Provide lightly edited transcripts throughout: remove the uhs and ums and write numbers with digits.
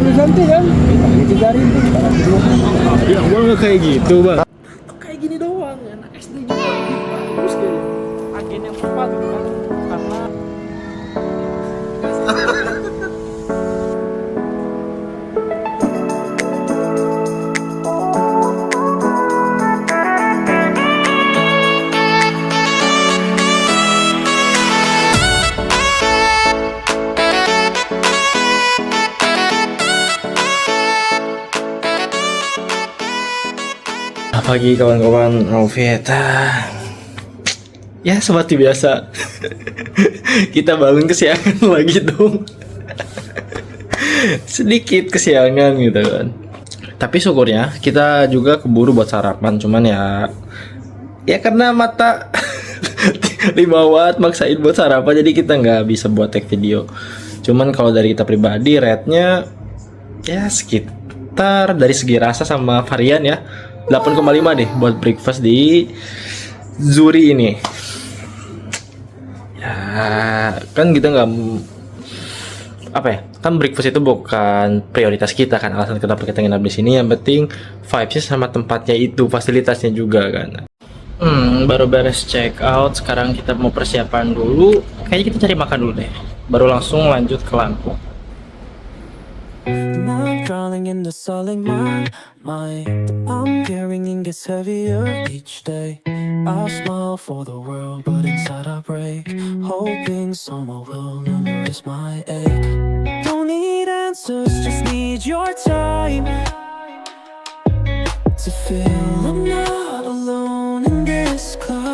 santai kan? Ini 3.000. Ya gua nggak kayak gitu bang. Kayak gini doang, anak SD juga bagus kayaknya. Agen yang tepat kan, karena Pagi kawan-kawan, outfit ya seperti biasa. Kita bangun kesiangan lagi dong. Sedikit kesiangan gitu kan. Tapi syukurnya kita juga keburu buat sarapan. Cuman ya karena mata 5 watt maksain buat sarapan, jadi kita nggak bisa buat tag video. Cuman kalau dari kita pribadi rate-nya ya sekitar dari segi rasa sama varian ya 8,5 deh buat breakfast di Zuri ini. Ya kan kita nggak apa ya, kan breakfast itu bukan prioritas kita kan, alasan kenapa kita nginap di sini. Yang penting vibesnya sama tempatnya itu, fasilitasnya juga kan. Baru beres check out, sekarang kita mau persiapan dulu. Kayaknya kita cari makan dulu deh, baru langsung lanjut ke Lampung. I'm drowning in the solid mind. I'm carrying and gets heavier each day. I smile for the world, but inside I break. Hoping someone will notice my ache. Don't need answers, just need your time to feel I'm not alone in this climb.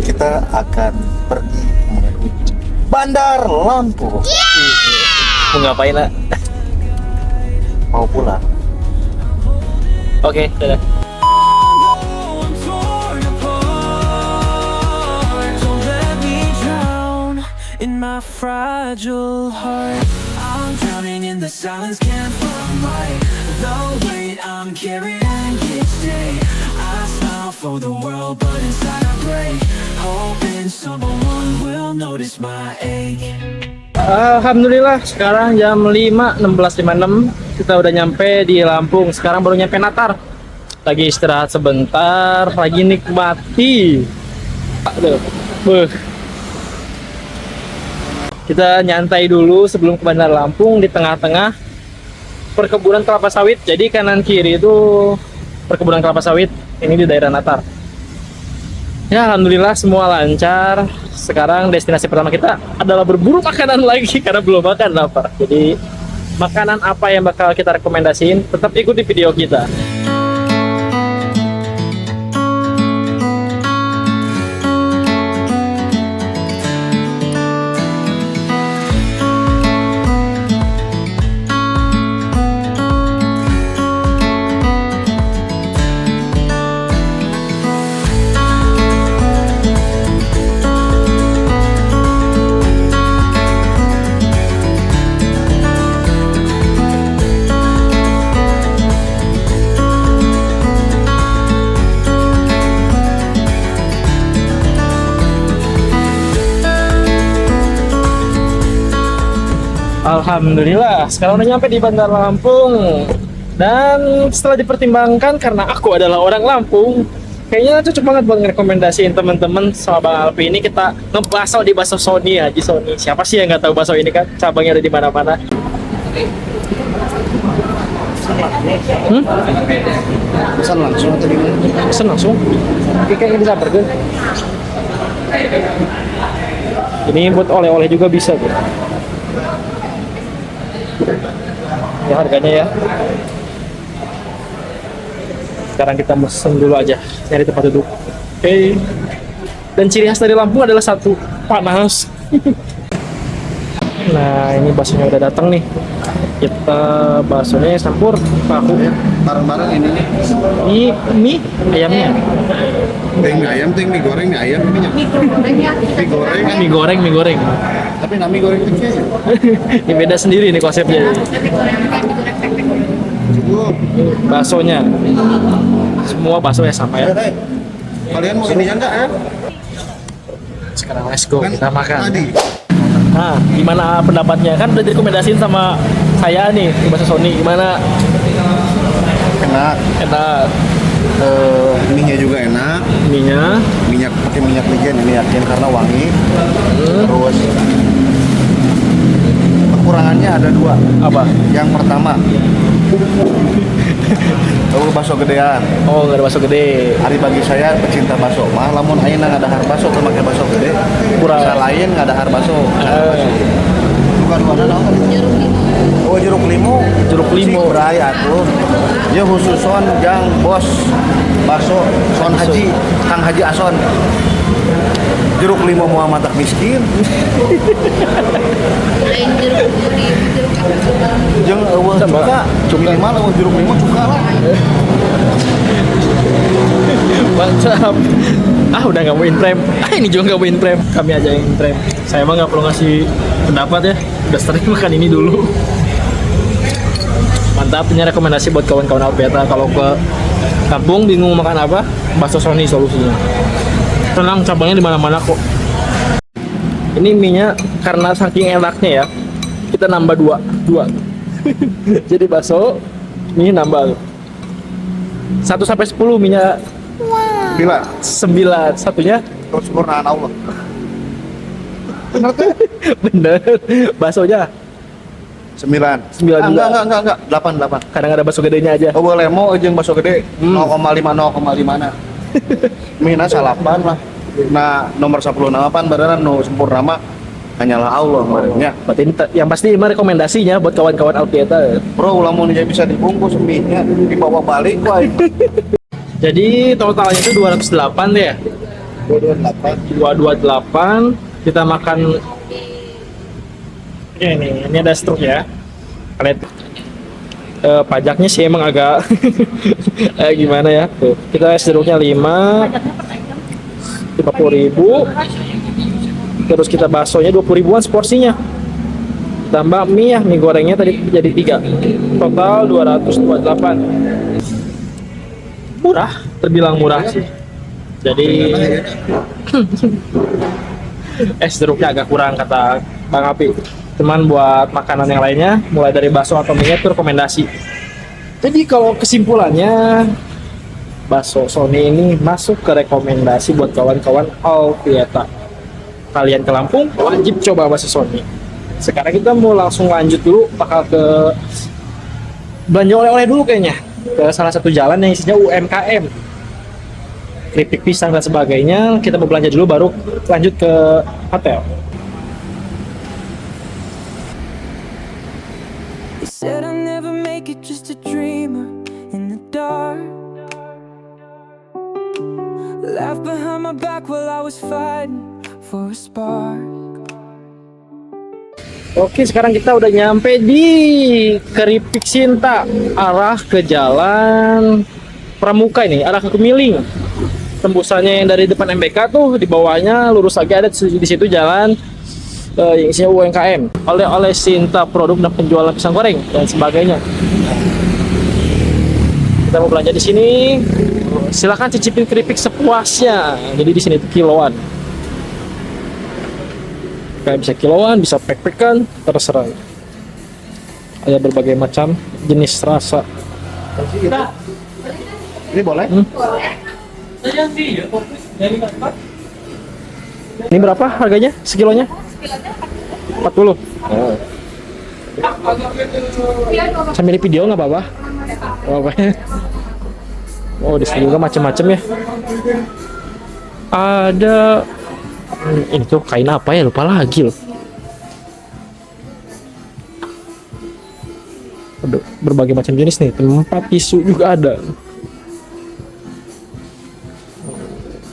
Kita akan pergi menuju Bandar Lampung. Mau ngapain lah? Mau pulang. Oke, dadah. I'm torn apart. Don't let me drown in my fragile heart. I'm drowning in the silence, can't find the weight I'm carrying each day. I smile for the world, but inside I break. Hoping someone will notice my ache. Alhamdulillah sekarang jam 5.16.56 kita udah nyampe di Lampung. Sekarang baru nyampe Natar. Lagi istirahat sebentar, lagi nikmati. Aduh. Kita nyantai dulu sebelum ke Bandar Lampung di tengah-tengah perkebunan kelapa sawit. Jadi kanan kiri itu perkebunan kelapa sawit. Ini di daerah Natar. Ya alhamdulillah semua lancar. Sekarang destinasi pertama kita adalah berburu makanan lagi karena belum makan lapar. Jadi makanan apa yang bakal kita rekomendasiin, tetap ikuti video kita. Alhamdulillah, sekarang udah nyampe di Bandar Lampung. Dan setelah dipertimbangkan karena aku adalah orang Lampung, kayaknya cocok banget buat ngerekomendasiin temen-temen sama Bang Alpi ini. Kita ngebaso di Baso Sony, Haji Sony. Siapa sih yang nggak tahu baso ini kan? Cabangnya ada di mana-mana. Pesan langsung atau gimana? Pesen langsung. Oke, kayaknya bisa burger. Ini buat oleh-oleh juga bisa tuh. Ya harganya ya. Sekarang kita mesen dulu aja, cari tempat duduk. Oke. Dan ciri khas dari Lampung adalah satu, panas. Nah ini baksonya udah datang nih. Kita baksonya campur tahu. Bareng-bareng ini nih. Ini mie ayamnya. Mie ayam, mie goreng, mie ayam, mie goreng. Mie goreng. Tapi nami goreng itu kayaknya. Ini beda sendiri nih konsepnya. Baksonya. Semua bakso ya sama ya. Kalian mau ininya enggak ya? Sekarang let's go, kita makan. Tadi. Nah, gimana pendapatnya? Kan udah direkomendasiin sama saya nih, di Bakso Sony. Gimana? Enak. Enak. Mie-nya juga enak. Mie-nya. Pakai minyak wijen ini yakin karena wangi. Terus kekurangannya ada 2. Apa? Yang pertama, bakso gedean. Oh, nggak ada bakso gede. Hari bagi saya pecinta bakso mah lamun ayeuna ngadahar bakso teu make bakso gede. Kurang. Bisa lain ngadahar bakso. Dua-duana naon tadi? Oh, jeruk limu. Jeruk limu. Si bray atuh. Ieu khususon jang bos bakso Son Haji, Kang Haji Ason. Jeruk limu Muhammad tak miskin. Lain jeruk putih, jeruk apa? Jeung eueuh cuka, minimal eueuh jeruk limu cuka lah. Mantap. Ah, udah nggak mau in frame. Ah, ini juga nggak mau in frame. Kami aja yang in frame. Saya mah nggak perlu ngasih pendapat ya. Udah sering makan ini dulu. Mantap, ini rekomendasi buat kawan-kawan Alpeta kalau ke kampung bingung makan apa, Bakso Sony solusinya. Tenang, cabangnya di mana-mana kok. Ini mie-nya karena saking enaknya ya, kita nambah dua. Jadi bakso, mie nambah 1 sampai 10 mie-nya Bila 9, satunya kesempurnaan Allah. bener. Baksonya 9. 9 juga. Enggak. 8. Kadang ada bakso gedenya aja. Oh, boleh mau jeung bakso gede 0,5 na. Mina salapan lah. Nah, nomor 10 nama pan beneran no sempurna mah hanyalah Allah badannya. Berarti ini yang pasti ini rekomendasinya buat kawan-kawan Alpieta. Bro, lamun dia bisa dibungkus mie-nya dibawa balik wae. Jadi totalnya itu 208 deh ya. 228. Kita makan ini ada struk ya. Kalian pajaknya sih emang agak gimana ya. Tuh, kita jeruknya 50.000. Terus kita baksonya 20.000-an seporsinya. Tambah mie ya, mie gorengnya tadi jadi 3. Total 228. Murah, terbilang murah sih. Jadi es jeruknya agak kurang kata Bang Api. Cuman buat makanan yang lainnya, mulai dari bakso atau mie itu rekomendasi. Jadi kalau kesimpulannya, Bakso Sony ini masuk ke rekomendasi buat kawan-kawan Alpieta. Kalian ke Lampung, wajib coba Bakso Sony. Sekarang kita mau langsung lanjut dulu, bakal ke belanja oleh-oleh dulu kayaknya. Ke salah satu jalan yang isinya UMKM. Keripik pisang dan sebagainya. Kita mau belanja dulu, baru lanjut ke hotel. They said I'll never make it, just a dreamer in the dark. Laughed behind my back while I was fighting for a spark. Oke, sekarang kita udah nyampe di Keripik Sinta, arah ke jalan Pramuka ini, arah ke Kemiling. Tembusannya yang dari depan MBK tuh, di bawahnya lurus lagi ada di situ jalan yang isinya UMKM. Oleh Sinta, produk dan penjualan pisang goreng dan sebagainya. Kita mau belanja di sini. Silakan cicipin keripik sepuasnya. Jadi di sini tuh kiloan. Kayak bisa kiloan, bisa pek-pekan, terserah. Ada berbagai macam jenis rasa. Ini boleh? Ini berapa harganya sekilonya? 40. Oh. Sambil video nggak apa-apa? Oh, oh, di sini juga macam-macam ya. Ada ini tuh kain apa ya, lupa lagi loh. Aduh, berbagai macam jenis nih. Tempat tisu juga ada.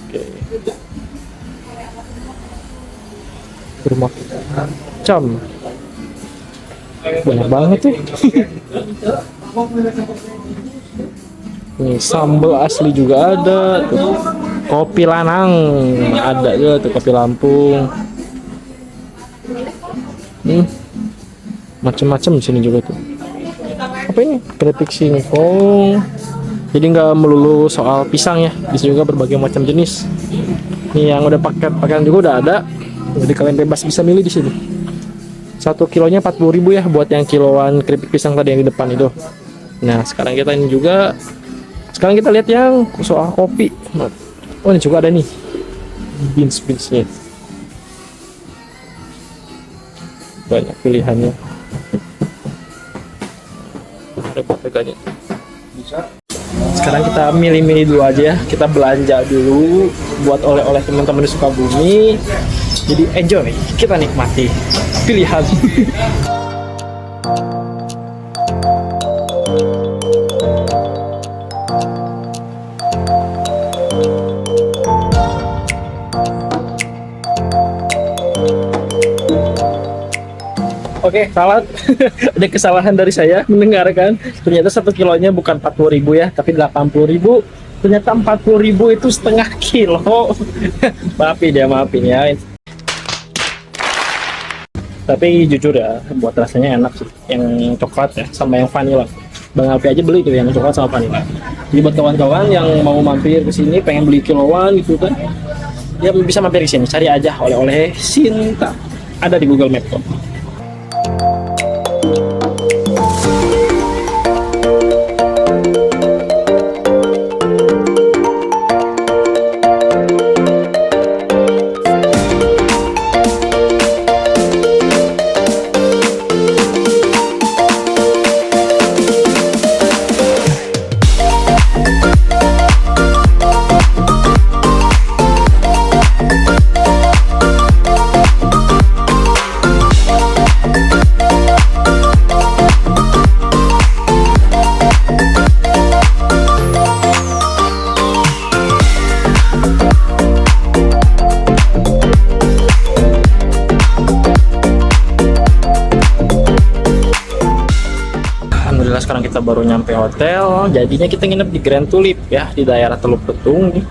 Oke. Rumah macam banyak banget tuh. Nih, sambal asli juga ada tuh. Kopi Lanang ada juga tuh, kopi Lampung. Macem-macem di sini juga tuh. Apa ini? Keripik singkong. Jadi nggak melulu soal pisang ya, bisa juga berbagai macam jenis. Nih yang udah pakaian juga udah ada. Jadi kalian bebas bisa milih di sini. 1 kilonya 40.000 ya buat yang kiloan keripik pisang tadi yang di depan itu. Nah, sekarang kita ini juga lihat yang soal kopi. Oh, ini juga ada nih. Beans-beansnya. Banyak pilihannya. Ada teganya. Bisa. Sekarang kita milih-milih dulu aja ya. Kita belanja dulu buat oleh-oleh teman-teman di Sukabumi. Jadi enjoy, kita nikmati pilihan. Oke, salah. Ada kesalahan dari saya mendengarkan. Ternyata 1 kilonya bukan 40.000 ya, tapi 80.000. Ternyata 40.000 itu setengah kilo. maafin ya. Tapi jujur ya, buat rasanya enak sih. Yang coklat ya, sama yang vanilla. Bang Alfi aja beli tuh yang coklat sama vanilla. Jadi buat kawan-kawan yang mau mampir ke sini, pengen beli kiloan gitu kan, ya bisa mampir ke sini. Cari aja oleh-oleh Sinta. Ada di Google Map kok. Sekarang kita baru nyampe hotel, jadinya kita nginep di Grand Tulip ya, di daerah Teluk Betung.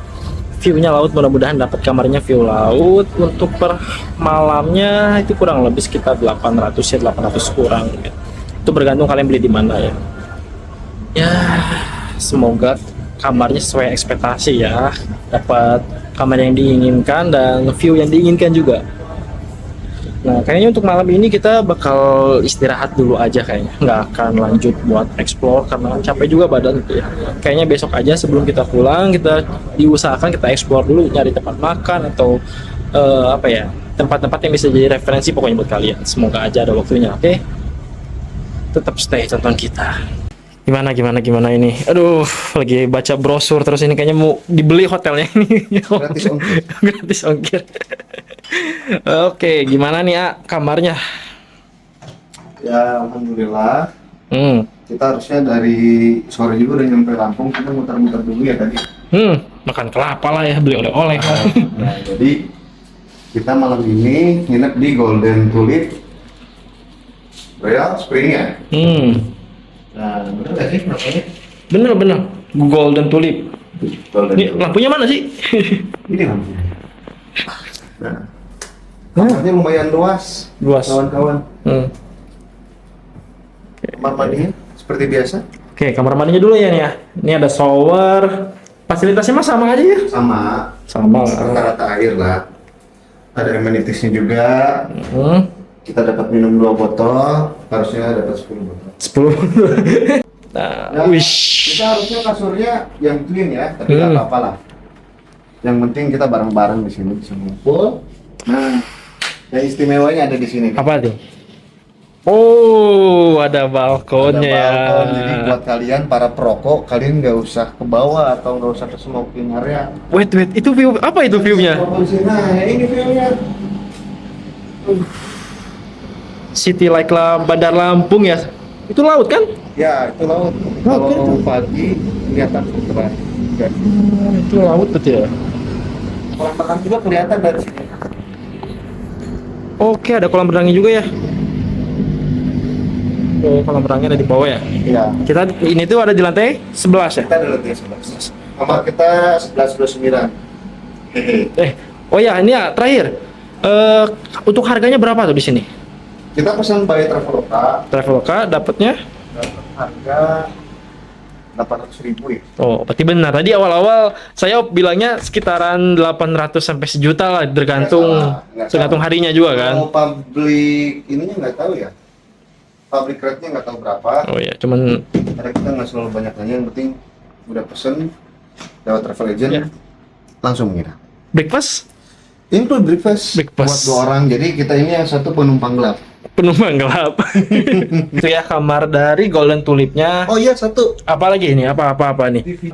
View-nya laut, mudah-mudahan dapat kamarnya view laut. Untuk per malamnya itu kurang lebih sekitar 800 ya, 800 kurang ya. Itu bergantung kalian beli di mana ya. Ya, semoga kamarnya sesuai ekspektasi ya, dapat kamar yang diinginkan dan view yang diinginkan juga. Nah, kayaknya untuk malam ini kita bakal istirahat dulu aja kayaknya. Nggak akan lanjut buat explore karena capek juga badan gitu ya. Kayaknya besok aja sebelum kita pulang, kita diusahakan kita explore dulu, nyari tempat makan atau apa ya, tempat-tempat yang bisa jadi referensi pokoknya buat kalian. Semoga aja ada waktunya, oke? Tetap stay tonton kita. Gimana ini? Aduh, lagi baca brosur terus ini kayaknya mau dibeli hotelnya ini. Gratis ongkir. Gratis ongkir. Oke, gimana nih kamarnya? Ya, alhamdulillah. Kita harusnya dari sore juga udah nyampe Lampung, kita muter-muter dulu ya tadi. Makan kelapa lah ya, beli oleh-oleh. Nah, jadi kita malam ini nginep di Golden Tulip Royal Spring ya. Nah, bener nggak sih namanya? Bener. Golden Tulip. Ini lampunya mana sih? Ini lampunya. Nah, kamarnya lumayan luas. Kawan-kawan. Kamar mandinya seperti biasa. Oke, kamar mandinya dulu ya nih ya. Ini ada shower. Fasilitasnya mah sama aja ya? Sama lah. Rata-rata air lah. Ada amenities-nya juga. Kita dapat minum 2 botol, harusnya dapat 10 botol. 10. Nah, kita harusnya kasurnya yang clean ya, tapi nggak apa-apa lah. Yang penting kita bareng-bareng di sini bisa ngumpul. Nah, yang istimewanya ada di sini. Apa tuh? Oh, ada balkonnya ya. Jadi buat kalian para perokok, kalian nggak usah ke bawah atau nggak usah ke smoking area. Wait, itu view apa itu view-nya? Nah, ini view-nya. City like Bandar Lampung ya. Itu laut kan? Ya, itu laut. Kalau pagi kelihatan cerah. Itu laut betul ya. Kolam renang juga kelihatan dari sini. Oke, ada kolam renangnya juga ya. Oh, kolam renangnya ada di bawah ya. Iya. Kita ini tuh ada di lantai 11 ya. Kita ada lantai 11. Kamar kita 1129. Oh ya, ini ya terakhir. Untuk harganya berapa tuh di sini? Kita pesan by Traveloka. Traveloka dapatnya Dapat harga 800.000 ya. Oh, berarti benar. Tadi awal-awal saya bilangnya sekitaran 800 sampai sejuta lah, tergantung Nggak salah. harinya juga kan. Kalau public ininya nggak tahu ya. Public rate-nya nggak tahu berapa. Oh ya, cuman Karena kita nggak selalu banyak nanya, yang penting udah pesen lewat travel agent Ya. langsung mengira. breakfast Include breakfast, Breakfast. buat 2 orang. Jadi kita ini yang satu penumpang gelap. penumpang gelap. Itu ya kamar dari Golden Tulipnya. Oh iya, satu. Apa lagi ini? Apa nih? TV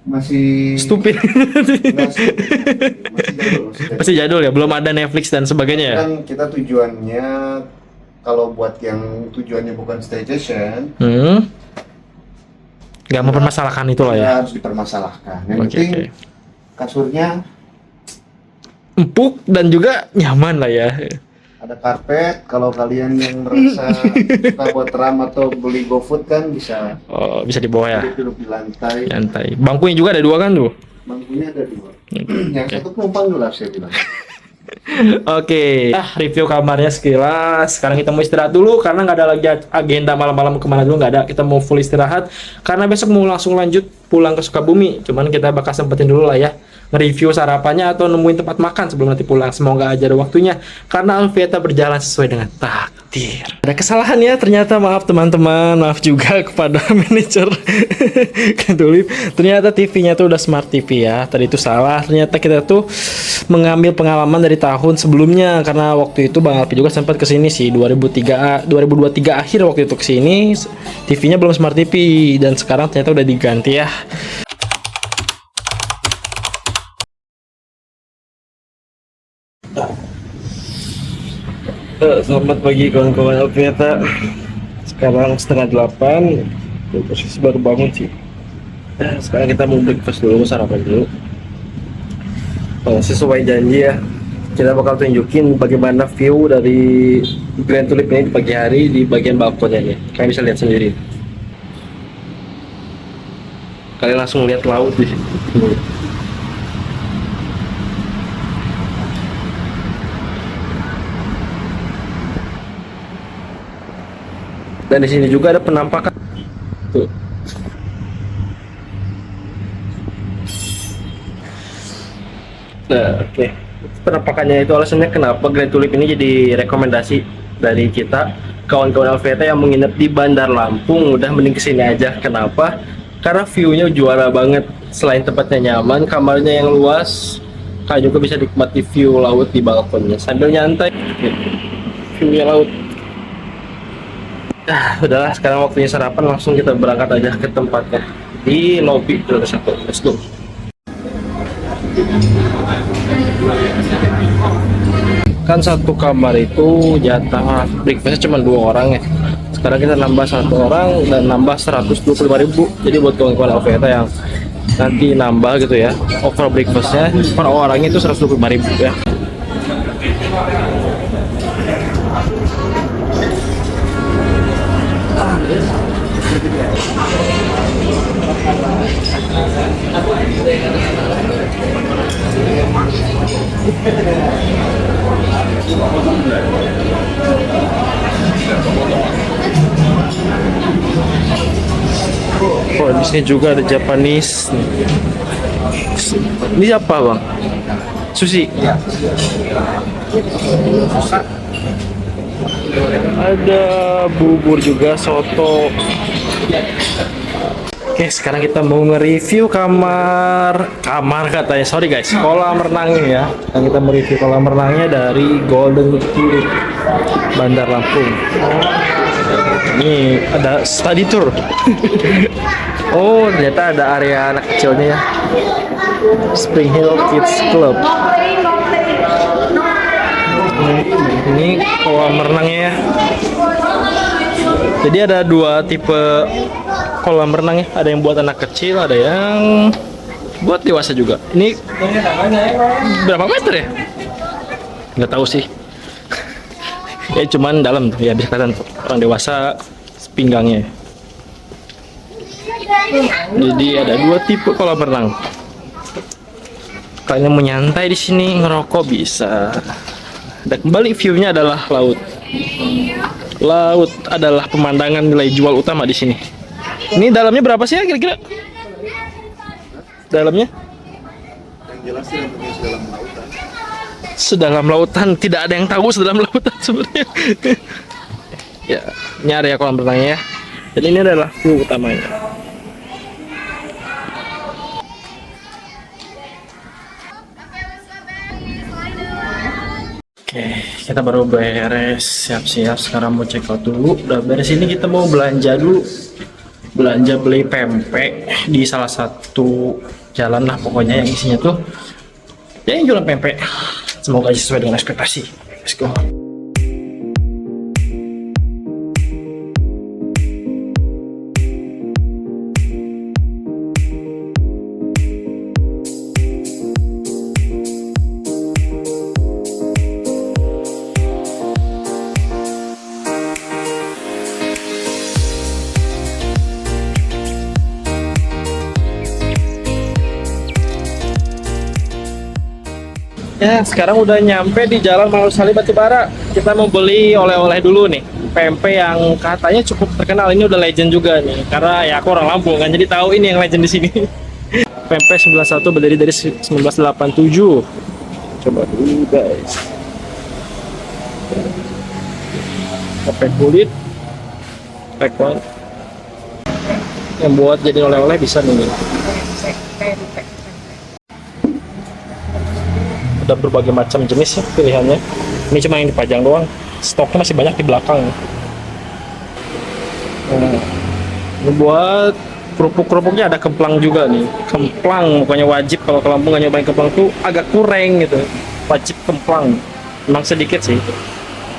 masih Stupid. nggak stupid. Masih jadul. Pasti jadul ya, belum ada Netflix dan sebagainya ya. Kan kita tujuannya kalau buat yang tujuannya bukan staycation, Nggak mempermasalahkan itu lah ya. harus dipermasalahkan. Yang Oke, penting oke. kasurnya Empuk dan juga nyaman lah ya. ada karpet. Kalau kalian yang merasa suka buat ram atau beli GoFood kan bisa Oh, bisa di bawah ya. duduk di lantai. Nyantai. Bangkunya juga ada 2 kan tuh. Bangkunya ada 2. Yang satu penumpang gelap saya bilang. Oke, review kamarnya sekilas. Sekarang kita mau istirahat dulu karena nggak ada lagi agenda malam-malam kemana dulu, nggak ada. Kita mau full istirahat karena besok mau langsung lanjut pulang ke Sukabumi. Cuman kita bakal sempetin dulu lah ya nge-review sarapannya atau nemuin tempat makan sebelum nanti pulang. Semoga aja ada waktunya karena Alvieta berjalan sesuai dengan takdir. Ada kesalahan ya ternyata, maaf teman-teman, maaf juga kepada manajer Tulip. Ternyata TV-nya tuh udah smart TV ya. Tadi itu salah. Ternyata kita tuh mengambil pengalaman dari tahun sebelumnya karena waktu itu Bang Alpi juga sempat kesini sih 2023 akhir waktu itu kesini. TV-nya belum smart TV dan sekarang ternyata udah diganti ya. Selamat pagi kawan-kawan Alvieta. Sekarang 7:30. Posisi baru bangun sih. Sekarang kita mau breakfast dulu, sarapan dulu. Sesuai janji ya, kita bakal tunjukin bagaimana view dari Grand Tulip ini di pagi hari di bagian balkonnya nih. Kalian bisa lihat sendiri. Kalian langsung lihat laut di sini. Dan di sini juga ada penampakan. Tuh. Nah, oke. Penampakannya itu alasannya kenapa Grand Tulip ini jadi rekomendasi dari kita kawan-kawan Alvieta yang menginap di Bandar Lampung. Udah mending kesini aja. Kenapa? Karena view-nya juara banget. Selain tempatnya nyaman, kamarnya yang luas, kalian juga bisa nikmati view laut di balkonnya sambil nyantai. View-nya laut. Udahlah, sekarang waktunya sarapan, langsung kita berangkat aja ke tempatnya di lobby Juara 1. Let's go. Kan satu kamar itu jatah breakfast cuma 2 orang ya. Sekarang kita nambah 1 orang dan nambah 125.000. Jadi buat kawan-kawan Alvieta yang nanti nambah gitu ya, overall breakfastnya per orang itu 125.000 ya. Oh, di sini juga ada Japanese. Ini apa, Bang? Sushi. Ada bubur juga, soto. Oke, sekarang kita mau nge-review kamar katanya. Sorry guys, kolam renangnya ya. Dan kita mereview kolam renangnya dari Golden Tulip Bandar Lampung. Ini ada study tour. Oh, ternyata ada area anak kecilnya ya. Spring Hill Kids Club. Ini kolam renangnya ya. Jadi ada 2 tipe kolam renang ya. Ada yang buat anak kecil, ada yang buat dewasa juga. Ini berapa meter ya? Nggak tahu sih. Ya cuman dalam tuh ya, bisa kelihatan orang dewasa pinggangnya. Jadi ada 2 tipe kolam renang. Kalian mau nyantai di sini, ngerokok bisa. Dan kembali view-nya adalah laut. Laut adalah pemandangan nilai jual utama di sini. Ini dalamnya berapa sih ya kira-kira? Dalamnya? Yang jelas sih untuk sedalam lautan. Sedalam lautan, tidak ada yang tahu sedalam lautan sebenarnya. Ya, ini area kolam renangnya ya. Dan ini adalah view utamanya. Oke, kita baru beres, siap-siap. Sekarang mau check out dulu. Udah beres ini, kita mau belanja dulu. Belanja beli pempek di salah satu jalan lah pokoknya, yang isinya tuh ya yang jualan pempek. Semoga aja sesuai dengan ekspektasi. Let's go. Ya, sekarang udah nyampe di Jalan Malusali Batubara. Kita mau beli oleh-oleh dulu nih. Pempek yang katanya cukup terkenal, ini udah legend juga nih. Karena ya aku orang Lampung kan, jadi tahu ini yang legend di sini. Pempek 91 berdiri dari 1987. Coba dulu guys. Pempek kulit. Pempek yang buat jadi oleh-oleh bisa nih. Ada berbagai macam jenis ya pilihannya. Ini cuma yang dipajang doang, stoknya masih banyak di belakang. Ini buat kerupuk-kerupuknya ada kemplang juga nih. Kemplang pokoknya wajib, kalau ke Lampung nggak nyobain kemplang tuh agak kurang gitu. Wajib kemplang, memang sedikit sih.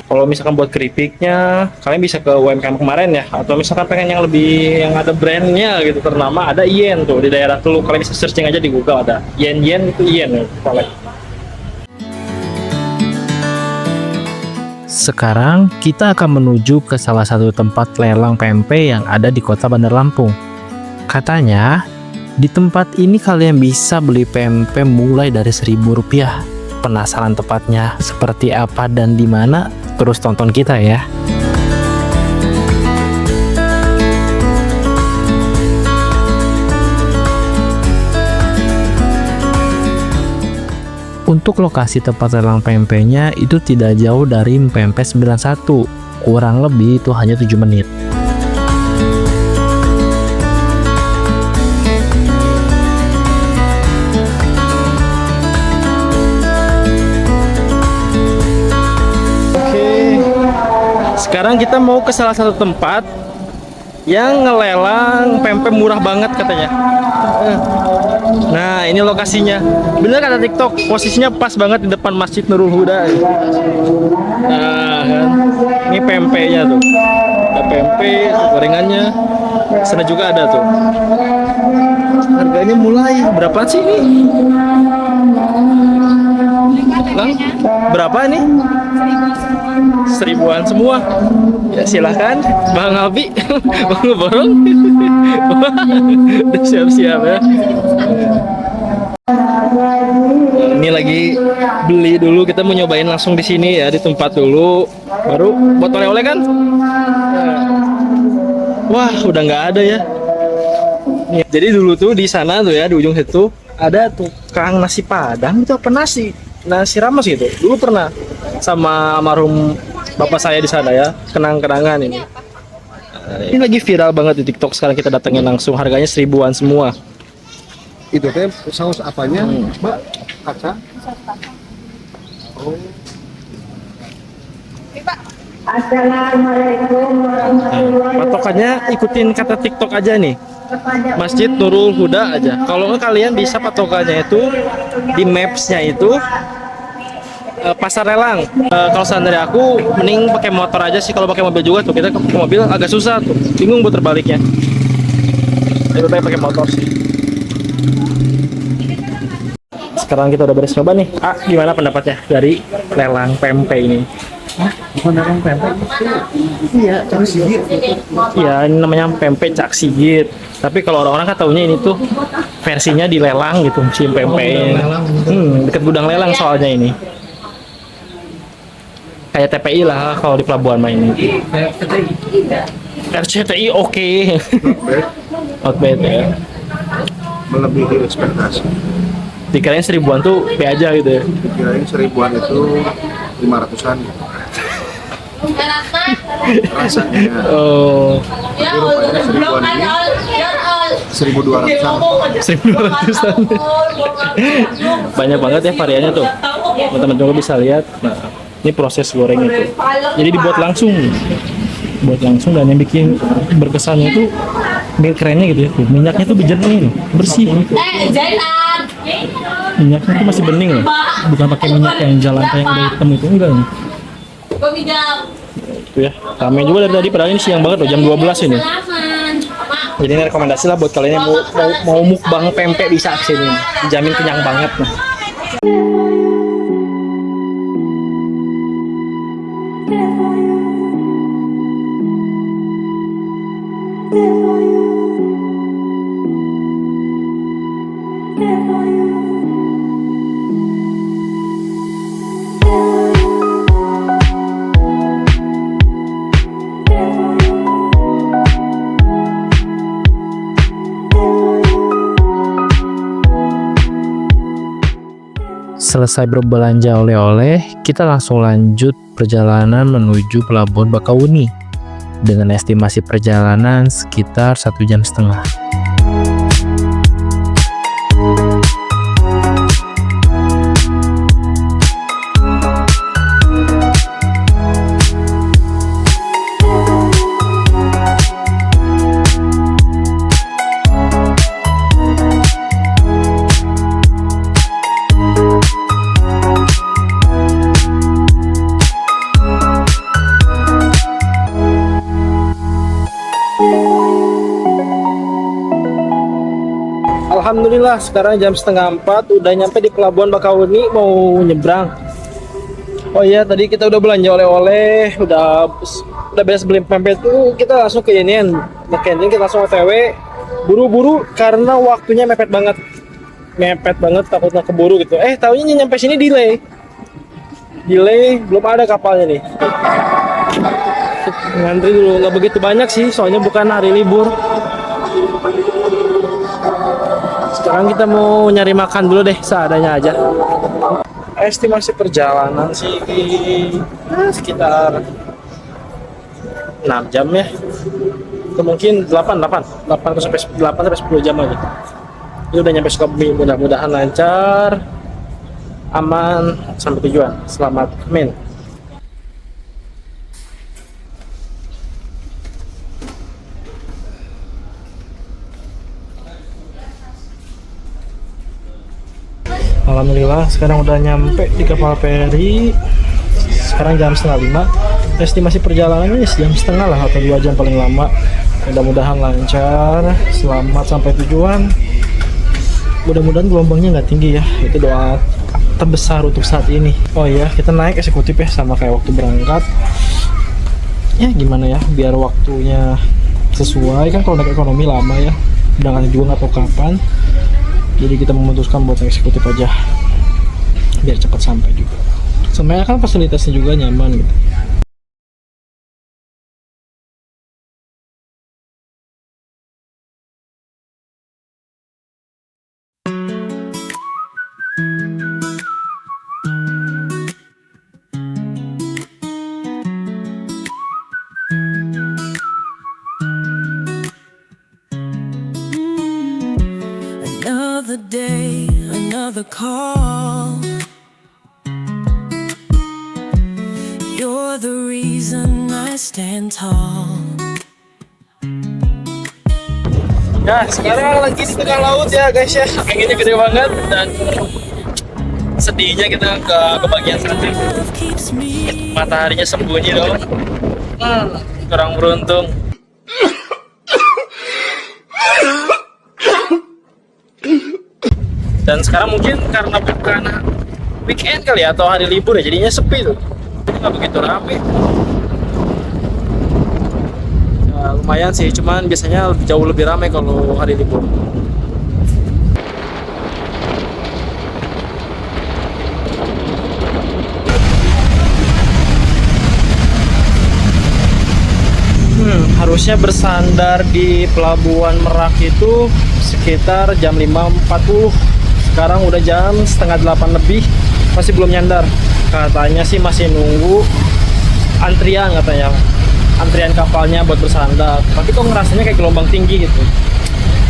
Kalau misalkan buat keripiknya, kalian bisa ke UMKM kemarin ya, atau misalkan pengen yang lebih yang ada brandnya gitu ternama, ada Yen tuh di daerah Telu. Kalian bisa searching aja di Google, ada Yen itu Yen ya. Sekarang kita akan menuju ke salah satu tempat lelang pempek yang ada di kota Bandar Lampung. Katanya, di tempat ini kalian bisa beli pempek mulai dari Rp1.000. Penasaran tempatnya seperti apa dan di mana? Terus tonton kita ya. Untuk lokasi tempat lelang pempeknya itu tidak jauh dari Pempek 91, kurang lebih itu hanya 7 menit. Oke, sekarang kita mau ke salah satu tempat yang ngelelang pempek murah banget katanya. Nah, ini lokasinya. Bener kata TikTok, posisinya pas banget di depan Masjid Nurul Huda. Nah, kan. Ini pempeknya tuh. Ada pempek, gorengannya. Sana juga ada tuh. Harganya mulai berapa sih ini? Lang, berapa nih? 1.000-an semua. Ya silahkan, Bang Abi, Bang Ngeborong. Udah siap-siap ya. Ini lagi beli dulu, kita mau nyobain langsung di sini ya, di tempat dulu. Baru buat oleh-oleh kan? Wah, udah nggak ada ya. Jadi dulu tuh di sana tuh ya, di ujung situ ada tukang nasi Padang itu apa nasi rames gitu. Dulu pernah sama almarhum bapak saya di sana ya, kenang-kenangan ini. Ini lagi viral banget di TikTok sekarang, kita datengin langsung, harganya 1.000-an semua. Itu teh saus apanya, Mbak? Kaca? Assalamualaikum warahmatullahi Patokannya ikutin kata TikTok aja nih, Masjid Nurul Huda aja. Kalau nggak kalian bisa patokannya itu di mapsnya itu Pasar Lelang. Kalau seandainya aku mending pakai motor aja sih, kalau pakai mobil juga tuh kita ke mobil agak susah tuh, bingung buat terbaliknya. Lebih baik pakai motor sih. Sekarang kita udah beres coba nih. Gimana pendapatnya dari lelang pempek ini? Bukan lelang pempek. Iya, Cak Sigit. Iya, ini namanya pempek Cak Sigit. Tapi kalau orang-orang kan taunya ini tuh versinya dilelang gitu, si pempeknya. Deket gudang lelang soalnya ini. Kayak TPI lah kalau di pelabuhan main ini. RCTI oke. Not bad, Not bad ya. melebihi ekspektasi. Dikirain 1000-an tuh B aja gitu ya. Kirain 1000-an itu 500-an rasanya. Oh, Tapi rupanya 1000-an ini 1200-an. 1200-an. Banyak banget ya variannya tuh. Teman-teman juga bisa lihat. Nah, ini proses gorengnya tuh. Jadi dibuat langsung. Buat langsung, dan yang bikin berkesannya tuh kerennya gitu ya. Tuh, minyaknya tuh jernih, bersih. Minyaknya tuh masih bening loh. Bukan pakai minyak yang jalan kayak yang udah hitam itu, enggak nih. Tuh ya, ramai juga dari tadi, padahal ini siang banget loh, jam 12 ini. Jadi ini rekomendasi lah buat kalian yang mau mukbang pempek, bisa kesini. Dijamin kenyang banget nah. Selesai berbelanja oleh-oleh, kita langsung lanjut perjalanan menuju Pelabuhan Bakahuni dengan estimasi perjalanan sekitar 1,5 jam. Alhamdulillah sekarang jam 3:30 udah nyampe di Pelabuhan Bakahuni, mau nyebrang. Oh iya, tadi kita udah belanja oleh-oleh, udah beres beli pempek tuh, kita langsung ke inian, ke canteen, kita langsung OTW. Buru-buru karena waktunya mepet banget. Mepet banget, takutnya keburu gitu. Taunya nyampe sini delay. Belum ada kapalnya nih. Ngantri dulu, nggak begitu banyak sih, soalnya bukan hari libur. Sekarang kita mau nyari makan dulu deh, seadanya aja. Estimasi perjalanan sih sekitar 6 jam ya. Atau mungkin 8 sampai 10 jam aja. Ini udah nyampe Sukabumi, mudah-mudahan lancar, aman sampai tujuan. Selamat men. Alhamdulillah sekarang udah nyampe di kapal feri. Sekarang jam 4:30. Estimasi perjalanannya jam setengah lah atau 2 jam paling lama. Mudah-mudahan lancar, selamat sampai tujuan. Mudah-mudahan gelombangnya nggak tinggi ya. Itu doa terbesar untuk saat ini. Oh iya, kita naik eksekutif ya, sama kayak waktu berangkat. Ya gimana ya, biar waktunya sesuai kan. Kalau naik ekonomi lama ya, berangkatnya juga nggak tahu kapan. Jadi kita memutuskan buat eksekutif aja, biar cepat sampai juga. Sebenarnya kan fasilitasnya juga nyaman gitu. Another day, another call. You're the reason I stand tall. Ya, sekarang lagi di tengah laut ya guys ya. Anginnya gede banget dan sedihnya kita ke bagian sana. Love keeps me. Mataharinya sembunyi dong. Kurang beruntung. Dan sekarang mungkin karena bukan weekend kali ya, atau hari libur ya, jadinya sepi tuh. Jadi nggak begitu rame. Ya, lumayan sih, cuman biasanya jauh lebih ramai kalau hari libur. harusnya bersandar di Pelabuhan Merak itu sekitar jam 5.40. Sekarang udah jam setengah 8 lebih, masih belum nyandar. Katanya sih masih nunggu antrian, katanya antrian kapalnya buat bersandar. Tapi kok ngerasanya kayak gelombang tinggi gitu.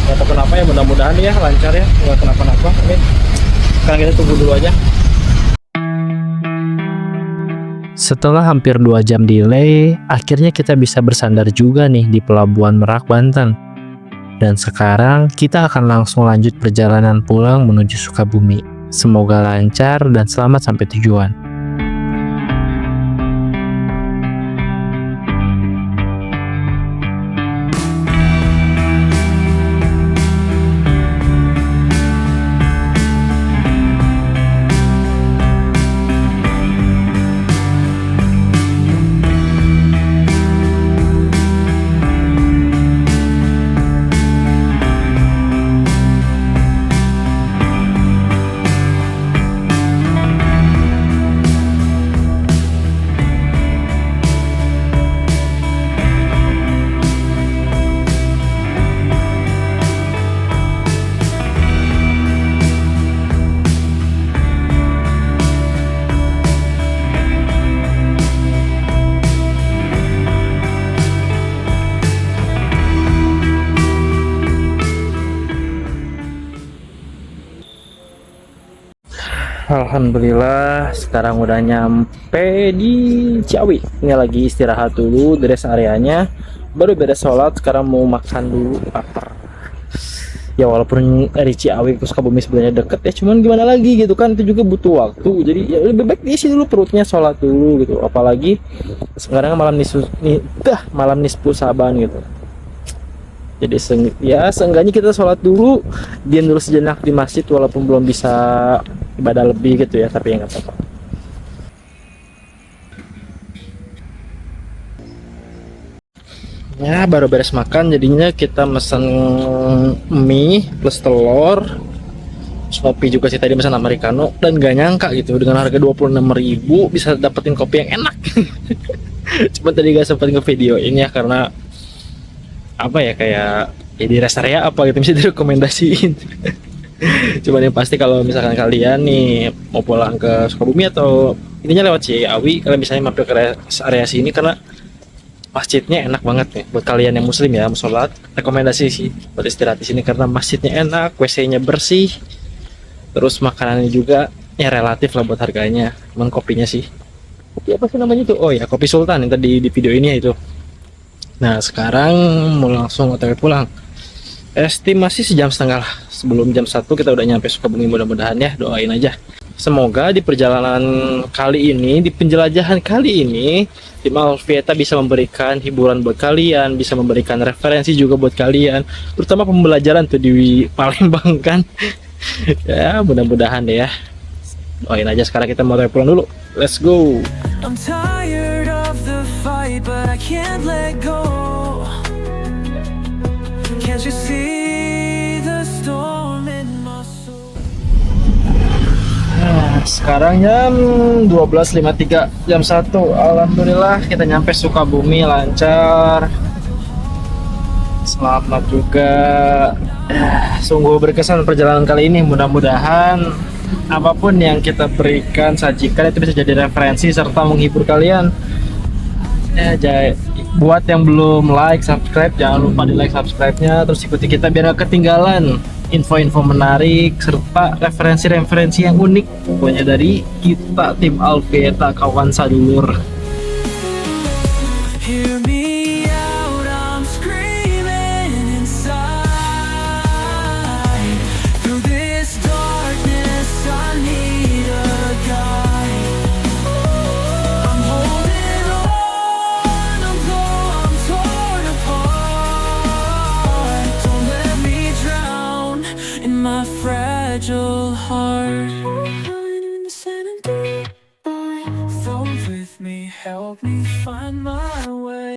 Gak tahu kenapa ya, mudah-mudahan ya lancar ya, nggak kenapa-napa. Amin. Sekarang kita tunggu dulu aja. Setelah hampir 2 jam delay, akhirnya kita bisa bersandar juga nih di Pelabuhan Merak, Banten. Dan sekarang kita akan langsung lanjut perjalanan pulang menuju Sukabumi. Semoga lancar dan selamat sampai tujuan. Alhamdulillah sekarang udah nyampe di Ciawi. Ini lagi istirahat dulu di rest areanya. Baru beres sholat, sekarang mau makan dulu, lapar. Ya walaupun dari Ciawi ke Sukabumi sebenarnya deket ya, cuman gimana lagi gitu kan, itu juga butuh waktu. Jadi ya lebih baik diisi dulu perutnya, sholat dulu gitu. Apalagi sekarang malam nisfu Saban gitu. Jadi seenggaknya kita sholat dulu, diam dulu sejenak di masjid walaupun belum bisa ibadah lebih gitu ya, tapi ya nggak apa-apa. Ya baru beres makan, jadinya kita mesen mie plus telur, kopi juga sih tadi, pesan americano, dan gak nyangka gitu dengan harga 26.000 bisa dapetin kopi yang enak. Cuma tadi gak sempat ngevideoin ya karena apa ya, kayak ya di rest area apa gitu bisa direkomendasiin. Cuman yang pasti kalau misalkan kalian nih mau pulang ke Sukabumi atau intinya lewat Ciawi, kalian bisa mampir ke area sini karena masjidnya enak banget nih buat kalian yang muslim ya, mau sholat. Rekomendasi sih buat istirahat di sini karena masjidnya enak, WC-nya bersih, terus makanannya juga ya relatif lah buat harganya. Cuman kopinya sih, kopi apa sih namanya itu? Oh ya, kopi Sultan yang tadi di video ini ya itu. Nah sekarang mau langsung OTW pulang. Estimasi sejam setengah lah, sebelum jam 1 kita udah nyampe Sukabumi, mudah-mudahan ya, doain aja. Semoga di perjalanan kali ini, di penjelajahan kali ini, tim Alfieta bisa memberikan hiburan buat kalian, bisa memberikan referensi juga buat kalian, terutama pembelajaran tuh di Palembang kan. Ya mudah-mudahan deh ya, doain aja. Sekarang kita mau pulang dulu, let's go. I'm tired of the fight, but I can't let go. Can't you see the storm in my soul? Nah, sekarang jam 12.53, jam 1. Alhamdulillah kita nyampe Sukabumi lancar. Selamat juga. Sungguh berkesan perjalanan kali ini. Mudah-mudahan apapun yang kita berikan, sajikan itu bisa jadi referensi serta menghibur kalian. Ya, buat yang belum like, subscribe, jangan lupa di like subscribe-nya, terus ikuti kita biar gak ketinggalan info-info menarik serta referensi-referensi yang unik pokoknya dari kita tim Alfieta, kawan sadulur. Hear me out, I'm screaming inside. Through this darkness, I need a guide. I'm holding on, although I'm torn apart. Don't let me drown in my fragile heart. Float with me, help me find my way.